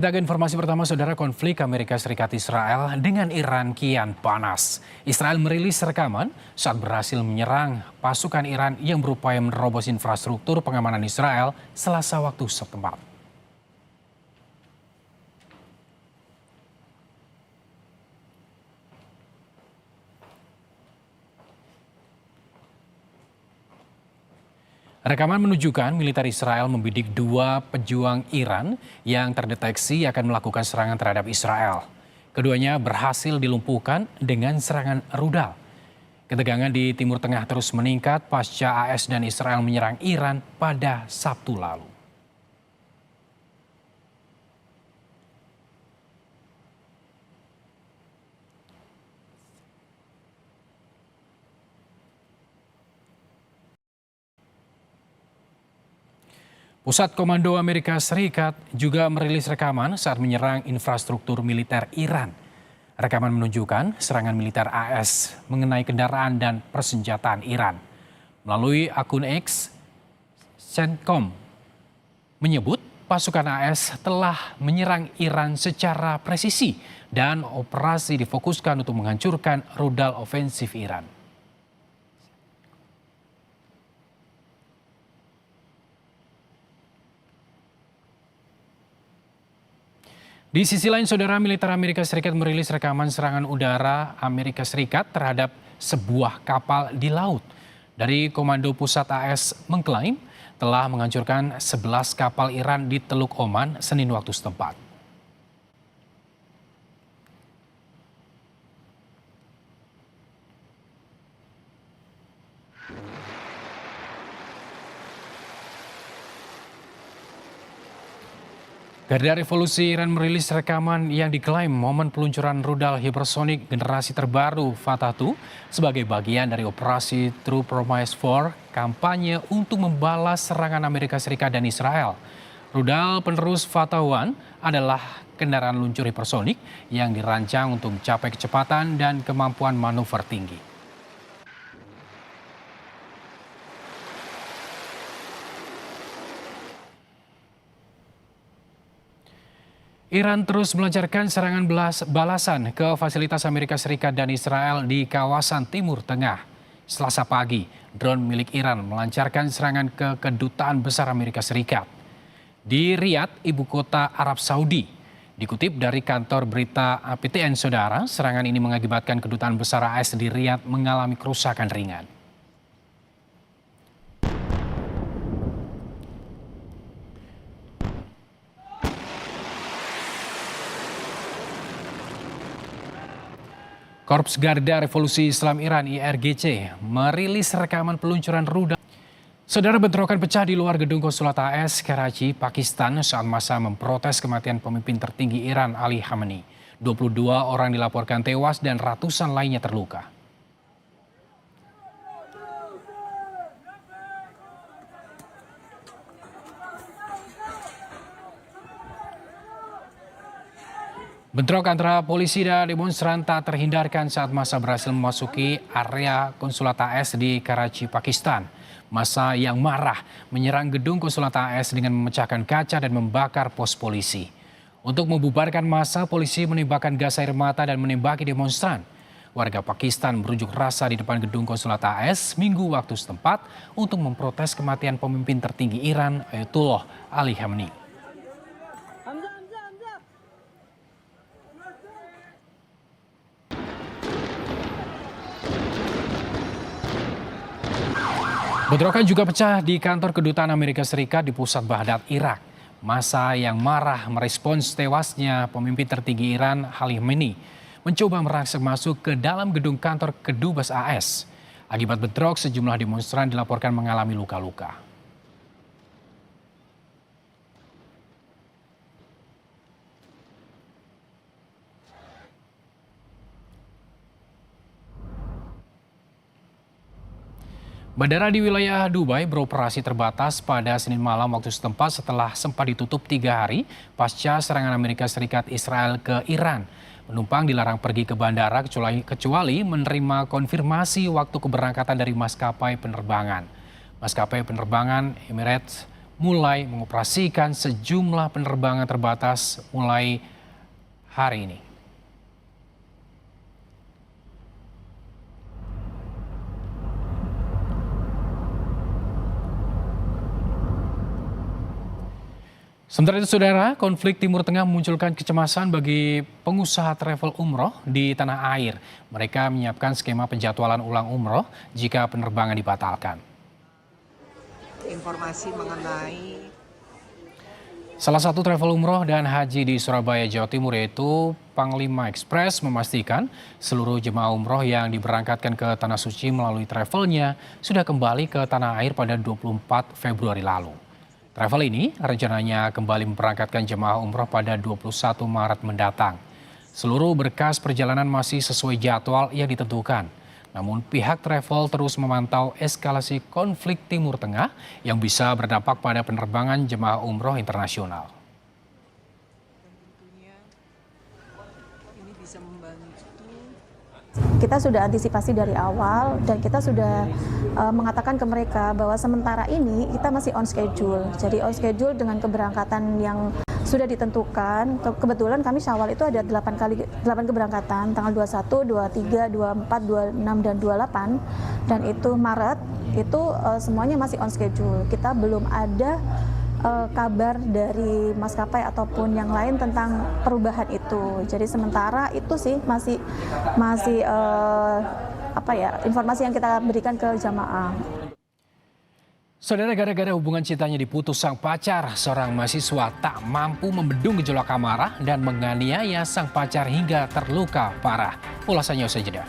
Kita ke informasi pertama, saudara. Konflik Amerika Serikat Israel dengan Iran kian panas. Israel merilis rekaman saat berhasil menyerang pasukan Iran yang berupaya menerobos infrastruktur pengamanan Israel Selasa waktu setempat. Rekaman menunjukkan militer Israel membidik dua pejuang Iran yang terdeteksi akan melakukan serangan terhadap Israel. Keduanya berhasil dilumpuhkan dengan serangan rudal. Ketegangan di Timur Tengah terus meningkat pasca AS dan Israel menyerang Iran pada Sabtu lalu. Pusat Komando Amerika Serikat juga merilis rekaman saat menyerang infrastruktur militer Iran. Rekaman menunjukkan serangan militer AS mengenai kendaraan dan persenjataan Iran. Melalui akun X, CENTCOM menyebut pasukan AS telah menyerang Iran secara presisi dan operasi difokuskan untuk menghancurkan rudal ofensif Iran. Di sisi lain, saudara, militer Amerika Serikat merilis rekaman serangan udara Amerika Serikat terhadap sebuah kapal di laut. Dari Komando Pusat AS mengklaim telah menghancurkan 11 kapal Iran di Teluk Oman Senin waktu setempat. Garda Revolusi Iran merilis rekaman yang diklaim momen peluncuran rudal hipersonik generasi terbaru Fatah 2 sebagai bagian dari operasi True Promise 4 kampanye untuk membalas serangan Amerika Serikat dan Israel. Rudal penerus Fatah 1 adalah kendaraan luncur hipersonik yang dirancang untuk mencapai kecepatan dan kemampuan manuver tinggi. Iran terus melancarkan serangan balasan ke fasilitas Amerika Serikat dan Israel di kawasan Timur Tengah. Selasa pagi, drone milik Iran melancarkan serangan ke Kedutaan Besar Amerika Serikat di Riyadh, ibu kota Arab Saudi. Dikutip dari kantor berita PTN, saudara, serangan ini mengakibatkan Kedutaan Besar AS di Riyadh mengalami kerusakan ringan. Korps Garda Revolusi Islam Iran (IRGC) merilis rekaman peluncuran rudal. Saudara, bentrokan pecah di luar gedung konsulat AS Karachi, Pakistan saat massa memprotes kematian pemimpin tertinggi Iran Ali Khamenei. 22 orang dilaporkan tewas dan ratusan lainnya terluka. Bentrok antara polisi dan demonstran tak terhindarkan saat massa berhasil memasuki area konsulat AS di Karachi, Pakistan. Massa yang marah menyerang gedung konsulat AS dengan memecahkan kaca dan membakar pos polisi. Untuk membubarkan massa, polisi menembakkan gas air mata dan menembaki demonstran. Warga Pakistan berunjuk rasa di depan gedung konsulat AS Minggu waktu setempat untuk memprotes kematian pemimpin tertinggi Iran Ayatollah Ali Khamenei. Bentrokan juga pecah di kantor Kedutaan Amerika Serikat di pusat Baghdad, Irak. Massa yang marah merespons tewasnya pemimpin tertinggi Iran Ali Khamenei mencoba merangsek masuk ke dalam gedung kantor Kedubes AS. Akibat bentrok, sejumlah demonstran dilaporkan mengalami luka-luka. Bandara di wilayah Dubai beroperasi terbatas pada Senin malam waktu setempat setelah sempat ditutup 3 hari pasca serangan Amerika Serikat Israel ke Iran. Penumpang dilarang pergi ke bandara kecuali menerima konfirmasi waktu keberangkatan dari maskapai penerbangan. Maskapai penerbangan Emirates mulai mengoperasikan sejumlah penerbangan terbatas mulai hari ini. Sementara itu, saudara, konflik Timur Tengah memunculkan kecemasan bagi pengusaha travel umroh di tanah air. Mereka menyiapkan skema penjadwalan ulang umroh jika penerbangan dibatalkan. Informasi mengenai Salah satu travel umroh dan haji di Surabaya, Jawa Timur yaitu Panglima Express memastikan seluruh jemaah umroh yang diberangkatkan ke Tanah Suci melalui travelnya sudah kembali ke tanah air pada 24 Februari lalu. Travel ini rencananya kembali memberangkatkan jemaah umroh pada 21 Maret mendatang. Seluruh berkas perjalanan masih sesuai jadwal yang ditentukan. Namun pihak travel terus memantau eskalasi konflik Timur Tengah yang bisa berdampak pada penerbangan jemaah umroh internasional. tentunya ini bisa membantu. Kita sudah antisipasi dari awal dan kita sudah mengatakan ke mereka bahwa sementara ini kita masih on schedule. Jadi on schedule dengan keberangkatan yang sudah ditentukan. Kebetulan kami Syawal itu ada 8 keberangkatan, tanggal 21, 23, 24, 26 dan 28, dan itu Maret itu semuanya masih on schedule. Kita belum ada kabar dari maskapai ataupun yang lain tentang perubahan itu. Jadi sementara itu sih masih informasi yang kita berikan ke jamaah. Saudara, gara-gara hubungan cintanya diputus sang pacar, seorang mahasiswa tak mampu membendung gejolak amarah dan menganiaya sang pacar hingga terluka parah. Ulasannya usai jeda.